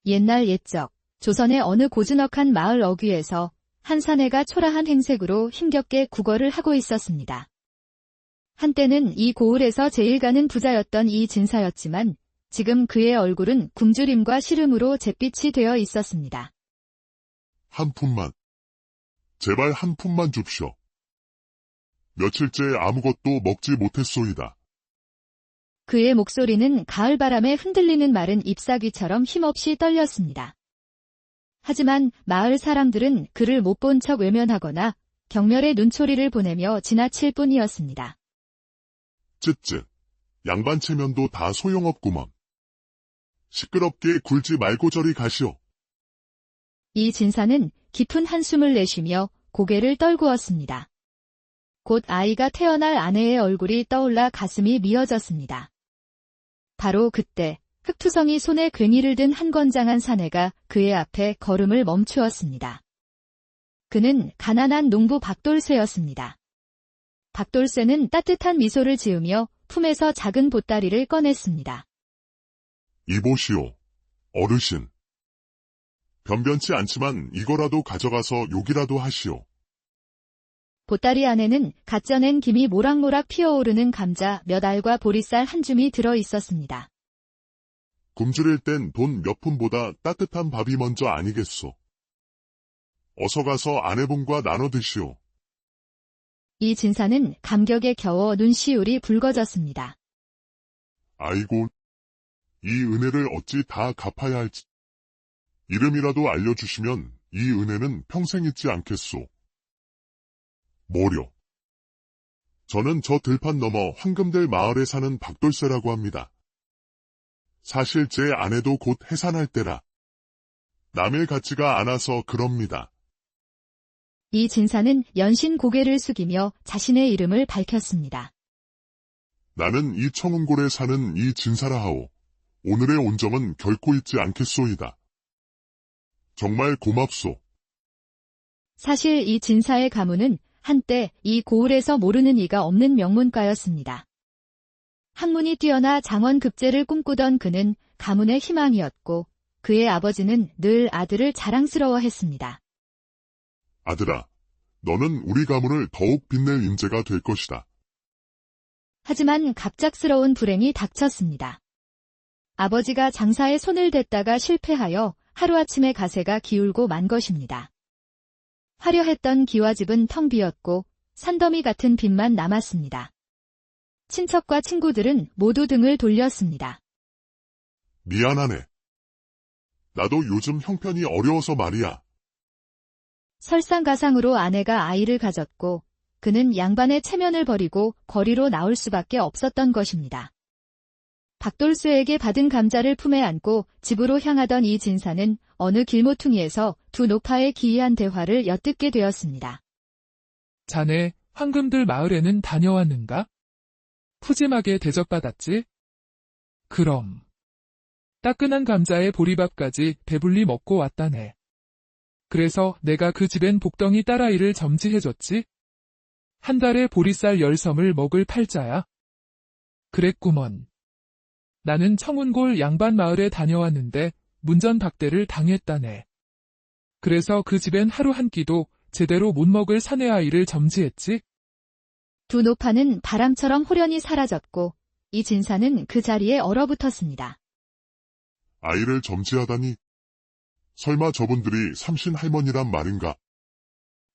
옛날 옛적, 조선의 어느 고즈넉한 마을 어귀에서 한 사내가 초라한 행색으로 힘겹게 구걸을 하고 있었습니다. 한때는 이 고을에서 제일 가는 부자였던 이 진사였지만 지금 그의 얼굴은 굶주림과 시름으로 잿빛이 되어 있었습니다. 한 푼만. 제발 한 푼만 줍쇼. 며칠째 아무것도 먹지 못했소이다. 그의 목소리는 가을바람에 흔들리는 마른 잎사귀처럼 힘없이 떨렸습니다. 하지만 마을 사람들은 그를 못 본 척 외면하거나 경멸의 눈초리를 보내며 지나칠 뿐이었습니다. 쯧쯧. 양반 체면도 다 소용없구먼. 시끄럽게 굴지 말고 저리 가시오. 이 진사는 깊은 한숨을 내쉬며 고개를 떨구었습니다. 곧 아이가 태어날 아내의 얼굴이 떠올라 가슴이 미어졌습니다. 바로 그때 흑투성이 손에 괭이를 든 한 건장한 사내가 그의 앞에 걸음을 멈추었습니다. 그는 가난한 농부 박돌쇠였습니다. 박돌쇠는 따뜻한 미소를 지으며 품에서 작은 보따리를 꺼냈습니다. 이보시오, 어르신. 변변치 않지만 이거라도 가져가서 욕이라도 하시오. 보따리 안에는 갓 쪄낸 김이 모락모락 피어오르는 감자 몇 알과 보리쌀 한 줌이 들어 있었습니다. 굶주릴 땐 돈 몇 푼보다 따뜻한 밥이 먼저 아니겠소. 어서 가서 아내분과 나눠 드시오. 이 진사는 감격에 겨워 눈시울이 붉어졌습니다. 아이고, 이 은혜를 어찌 다 갚아야 할지. 이름이라도 알려주시면 이 은혜는 평생 잊지 않겠소. 뭐려. 저는 저 들판 너머 황금들 마을에 사는 박돌쇠라고 합니다. 사실 제 아내도 곧 해산할 때라. 남일 같지가 않아서 그럽니다. 이 진사는 연신 고개를 숙이며 자신의 이름을 밝혔습니다. 나는 이 청운골에 사는 이 진사라 하오. 오늘의 온정은 결코 잊지 않겠소이다. 정말 고맙소. 사실 이 진사의 가문은 한때 이 고을에서 모르는 이가 없는 명문가였습니다. 학문이 뛰어나 장원급제를 꿈꾸던 그는 가문의 희망이었고 그의 아버지는 늘 아들을 자랑스러워했습니다. 아들아, 너는 우리 가문을 더욱 빛낼 인재가 될 것이다. 하지만 갑작스러운 불행이 닥쳤습니다. 아버지가 장사에 손을 댔다가 실패하여 하루아침에 가세가 기울고 만 것입니다. 화려했던 기와집은 텅 비었고 산더미 같은 빚만 남았습니다. 친척과 친구들은 모두 등을 돌렸습니다. 미안하네. 나도 요즘 형편이 어려워서 말이야. 설상가상으로 아내가 아이를 가졌고 그는 양반의 체면을 버리고 거리로 나올 수밖에 없었던 것입니다. 박돌쇠에게 받은 감자를 품에 안고 집으로 향하던 이 진사는 어느 길모퉁이에서 두 노파의 기이한 대화를 엿듣게 되었습니다. 자네 황금들 마을에는 다녀왔는가? 푸짐하게 대접받았지? 그럼 따끈한 감자에 보리밥까지 배불리 먹고 왔다네. 그래서 내가 그 집엔 복덩이 딸아이를 점지해줬지? 한 달에 보리쌀 10섬을 먹을 팔자야. 그랬구먼. 나는 청운골 양반 마을에 다녀왔는데 문전박대를 당했다네. 그래서 그 집엔 하루 한 끼도 제대로 못 먹을 사내 아이를 점지했지? 두 노파는 바람처럼 호련히 사라졌고 이 진사는 그 자리에 얼어붙었습니다. 아이를 점지하다니. 설마 저분들이 삼신 할머니란 말인가?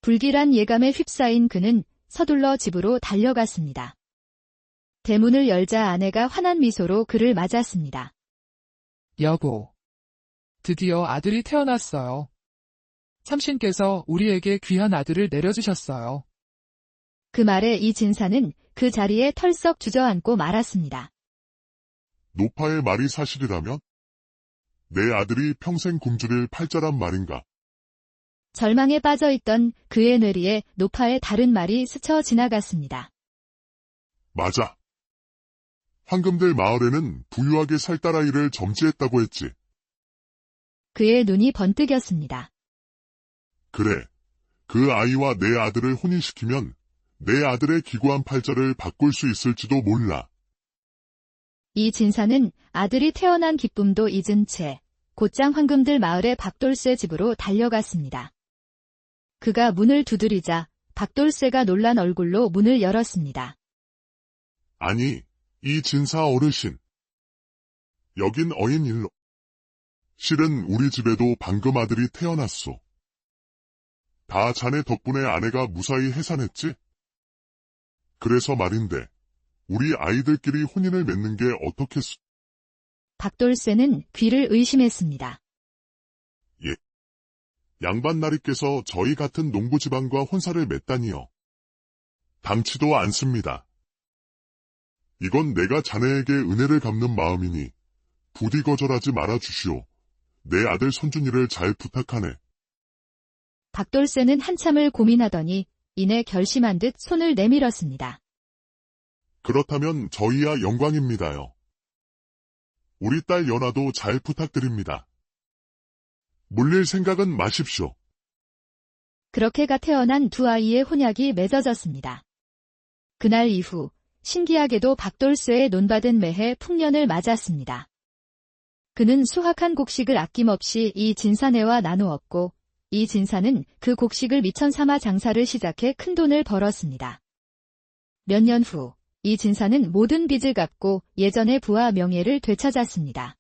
불길한 예감에 휩싸인 그는 서둘러 집으로 달려갔습니다. 대문을 열자 아내가 환한 미소로 그를 맞았습니다. 여보, 드디어 아들이 태어났어요. 삼신께서 우리에게 귀한 아들을 내려주셨어요. 그 말에 이 진사는 그 자리에 털썩 주저앉고 말았습니다. 노파의 말이 사실이라면? 내 아들이 평생 굶주릴 팔자란 말인가? 절망에 빠져있던 그의 뇌리에 노파의 다른 말이 스쳐 지나갔습니다. 맞아. 황금들 마을에는 부유하게 살 딸아이를 점지했다고 했지. 그의 눈이 번뜩였습니다. 그래. 그 아이와 내 아들을 혼인시키면 내 아들의 기구한 팔자를 바꿀 수 있을지도 몰라. 이 진사는 아들이 태어난 기쁨도 잊은 채 곧장 황금들 마을의 박돌쇠 집으로 달려갔습니다. 그가 문을 두드리자 박돌쇠가 놀란 얼굴로 문을 열었습니다. 아니, 이 진사 어르신. 여긴 어인일로. 실은 우리 집에도 방금 아들이 태어났소. 다 자네 덕분에 아내가 무사히 해산했지? 그래서 말인데, 우리 아이들끼리 혼인을 맺는 게 어떻겠소? 박돌쇠는 귀를 의심했습니다. 예. 양반나리께서 저희 같은 농부집안과 혼사를 맺다니요. 당치도 않습니다. 이건 내가 자네에게 은혜를 갚는 마음이니 부디 거절하지 말아 주시오. 내 아들 선준이를 잘 부탁하네. 박돌쇠는 한참을 고민하더니 이내 결심한 듯 손을 내밀었습니다. 그렇다면 저희야 영광입니다요. 우리 딸 연아도 잘 부탁드립니다. 물릴 생각은 마십시오. 그렇게가 태어난 두 아이의 혼약이 맺어졌습니다. 그날 이후 신기하게도 박돌쇠의 논받은 매해 풍년을 맞았습니다. 그는 수확한 곡식을 아낌없이 이 진사네와 나누었고 이 진사는 그 곡식을 미천 삼아 장사를 시작해 큰돈을 벌었습니다. 몇 년 후 이 진사는 모든 빚을 갚고 예전의 부와 명예를 되찾았습니다.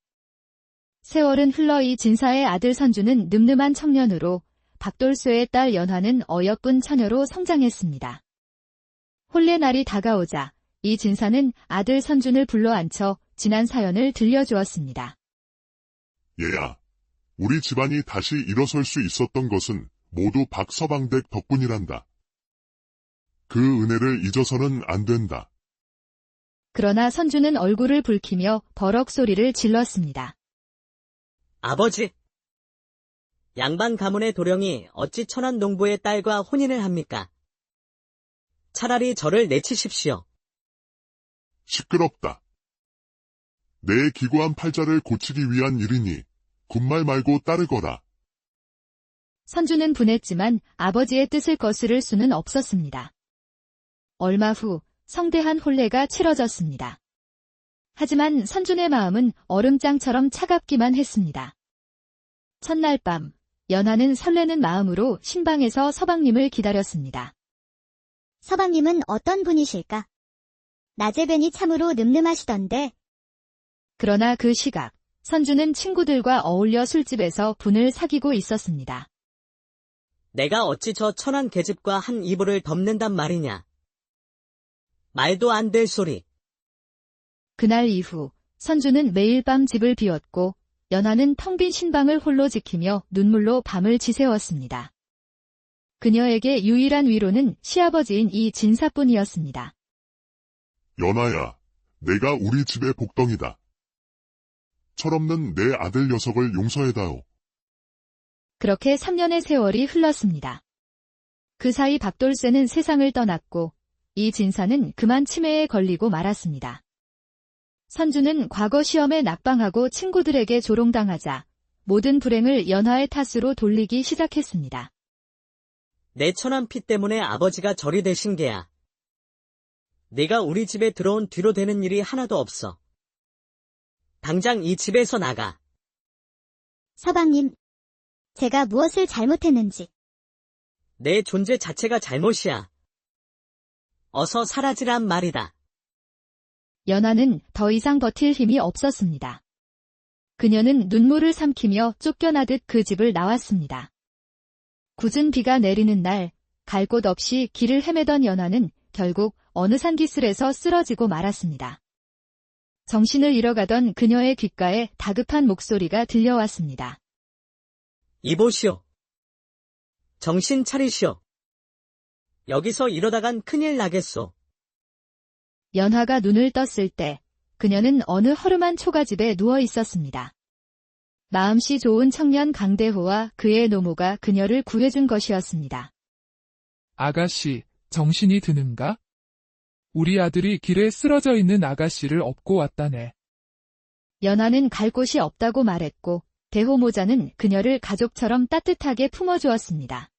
세월은 흘러 이 진사의 아들 선주는 늠름한 청년으로 박돌쇠의 딸 연화는 어여쁜 처녀로 성장했습니다. 혼례 날이 다가오자 이 진사는 아들 선준을 불러앉혀 지난 사연을 들려주었습니다. 얘야, 우리 집안이 다시 일어설 수 있었던 것은 모두 박서방댁 덕분이란다. 그 은혜를 잊어서는 안 된다. 그러나 선주는 얼굴을 붉히며 버럭 소리를 질렀습니다. 아버지! 양반 가문의 도령이 어찌 천한 농부의 딸과 혼인을 합니까? 차라리 저를 내치십시오. 시끄럽다. 내 기고한 팔자를 고치기 위한 일이니 군말 말고 따르거라. 선주는 분했지만 아버지의 뜻을 거스를 수는 없었습니다. 얼마 후 성대한 혼례가 치러졌습니다. 하지만 선준의 마음은 얼음장처럼 차갑기만 했습니다. 첫날 밤, 연화는 설레는 마음으로 신방에서 서방님을 기다렸습니다. 서방님은 어떤 분이실까? 낮에 뵈니 참으로 늠름하시던데. 그러나 그 시각, 선주는 친구들과 어울려 술집에서 분을 사귀고 있었습니다. 내가 어찌 저 천한 계집과 한 이불을 덮는단 말이냐. 말도 안 될 소리. 그날 이후 선주는 매일 밤 집을 비웠고 연화는 텅 빈 신방을 홀로 지키며 눈물로 밤을 지새웠습니다. 그녀에게 유일한 위로는 시아버지인 이 진사뿐이었습니다. 연아야, 내가 우리 집의 복덩이다. 철없는 내 아들 녀석을 용서해다오. 그렇게 3년의 세월이 흘렀습니다. 그 사이 박돌쇠는 세상을 떠났고 이 진사는 그만 치매에 걸리고 말았습니다. 선주는 과거 시험에 낙방하고 친구들에게 조롱당하자 모든 불행을 연화의 탓으로 돌리기 시작했습니다. 내 천한 피 때문에 아버지가 절이 되신 게야. 네가 우리 집에 들어온 뒤로 되는 일이 하나도 없어. 당장 이 집에서 나가. 서방님, 제가 무엇을 잘못했는지. 내 존재 자체가 잘못이야. 어서 사라지란 말이다. 연화는 더 이상 버틸 힘이 없었습니다. 그녀는 눈물을 삼키며 쫓겨나듯 그 집을 나왔습니다. 궂은 비가 내리는 날, 갈 곳 없이 길을 헤매던 연화는 결국 어느 산기슭에서 쓰러지고 말았습니다. 정신을 잃어가던 그녀의 귓가에 다급한 목소리가 들려왔습니다. 이보시오. 정신 차리시오. 여기서 이러다간 큰일 나겠소. 연화가 눈을 떴을 때 그녀는 어느 허름한 초가집에 누워 있었습니다. 마음씨 좋은 청년 강대호와 그의 노모가 그녀를 구해준 것이었습니다. 아가씨, 정신이 드는가? 우리 아들이 길에 쓰러져 있는 아가씨를 업고 왔다네. 연화는 갈 곳이 없다고 말했고 대호 모자는 그녀를 가족처럼 따뜻하게 품어주었습니다.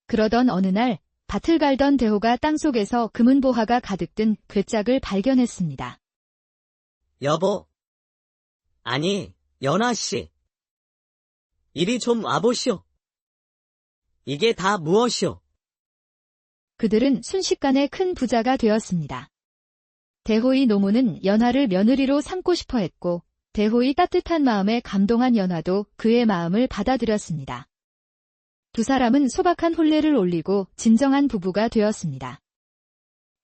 그러던 어느 날 밭을 갈던 대호가 땅속에서 금은보화가 가득 든 괴짝을 발견했습니다. 여보. 아니, 연아씨. 이리 좀 와보시오. 이게 다 무엇이오? 그들은 순식간에 큰 부자가 되었습니다. 대호의 노무는 연하를 며느리로 삼고 싶어 했고, 대호의 따뜻한 마음에 감동한 연하도 그의 마음을 받아들였습니다. 두 사람은 소박한 혼례를 올리고 진정한 부부가 되었습니다.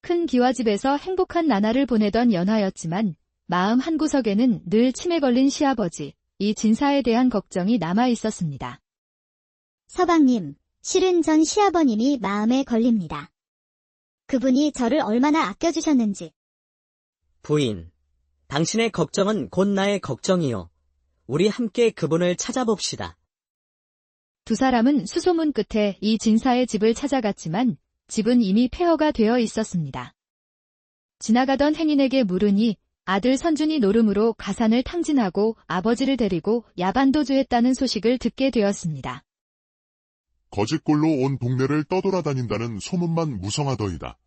큰 기와집에서 행복한 나날을 보내던 연하였지만 마음 한구석에는 늘 치매 걸린 시아버지, 이 진사에 대한 걱정이 남아 있었습니다. 서방님, 실은 전 시아버님이 마음에 걸립니다. 그분이 저를 얼마나 아껴주셨는지. 부인, 당신의 걱정은 곧 나의 걱정이요. 우리 함께 그분을 찾아봅시다. 두 사람은 수소문 끝에 이 진사의 집을 찾아갔지만 집은 이미 폐허가 되어 있었습니다. 지나가던 행인에게 물으니 아들 선준이 노름으로 가산을 탕진하고 아버지를 데리고 야반도주했다는 소식을 듣게 되었습니다. 거짓골로 온 동네를 떠돌아다닌다는 소문만 무성하더이다.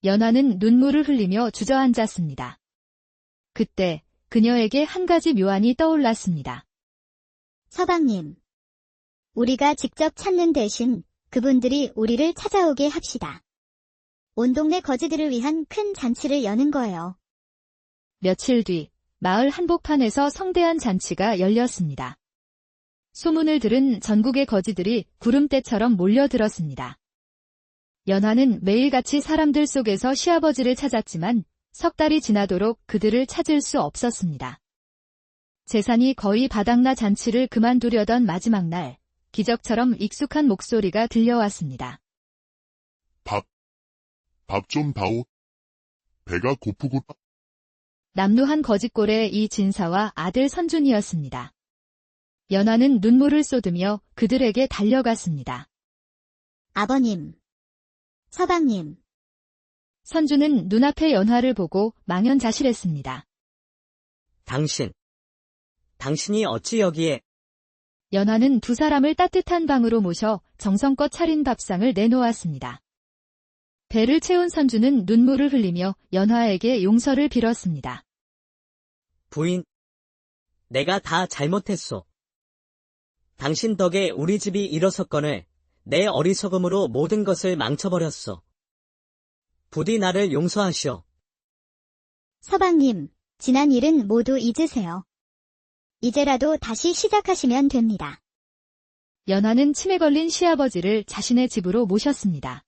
연하는 눈물을 흘리며 주저앉았습니다. 그때 그녀에게 한 가지 묘안이 떠올랐습니다. 서방님, 우리가 직접 찾는 대신 그분들이 우리를 찾아오게 합시다. 온 동네 거지들을 위한 큰 잔치를 여는 거예요. 며칠 뒤 마을 한복판에서 성대한 잔치가 열렸습니다. 소문을 들은 전국의 거지들이 구름대처럼 몰려들었습니다. 연하는 매일같이 사람들 속에서 시아버지를 찾았지만 석 달이 지나도록 그들을 찾을 수 없었습니다. 재산이 거의 바닥나 잔치를 그만두려던 마지막 날, 기적처럼 익숙한 목소리가 들려왔습니다. 밥 좀 다오. 배가 고프구나. 남루한 거짓골의 이 진사와 아들 선준이었습니다. 연하는 눈물을 쏟으며 그들에게 달려갔습니다. 아버님, 서방님, 선준은 눈앞의 연하를 보고 망연자실했습니다. 당신이 어찌 여기에? 연하는 두 사람을 따뜻한 방으로 모셔 정성껏 차린 밥상을 내놓았습니다. 배를 채운 선주는 눈물을 흘리며 연하에게 용서를 빌었습니다. 부인, 내가 다 잘못했소. 당신 덕에 우리 집이 일어섰거늘 내 어리석음으로 모든 것을 망쳐버렸소. 부디 나를 용서하시오. 서방님, 지난 일은 모두 잊으세요. 이제라도 다시 시작하시면 됩니다. 연하는 치매 걸린 시아버지를 자신의 집으로 모셨습니다.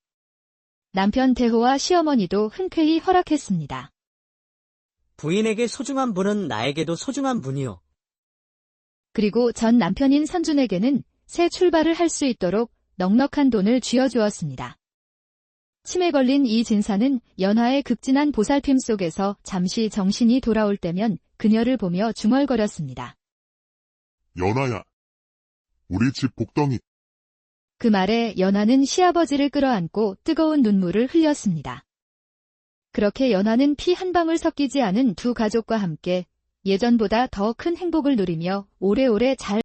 남편 대호와 시어머니도 흔쾌히 허락했습니다. 부인에게 소중한 분은 나에게도 소중한 분이오. 그리고 전 남편인 선준에게는 새 출발을 할 수 있도록 넉넉한 돈을 쥐어주었습니다. 치매 걸린 이 진사는 연하의 극진한 보살핌 속에서 잠시 정신이 돌아올 때면 그녀를 보며 중얼거렸습니다. 연하야, 우리 집 복덩이. 그 말에 연하는 시아버지를 끌어안고 뜨거운 눈물을 흘렸습니다. 그렇게 연하는 피 한 방울 섞이지 않은 두 가족과 함께 예전보다 더 큰 행복을 누리며 오래오래 잘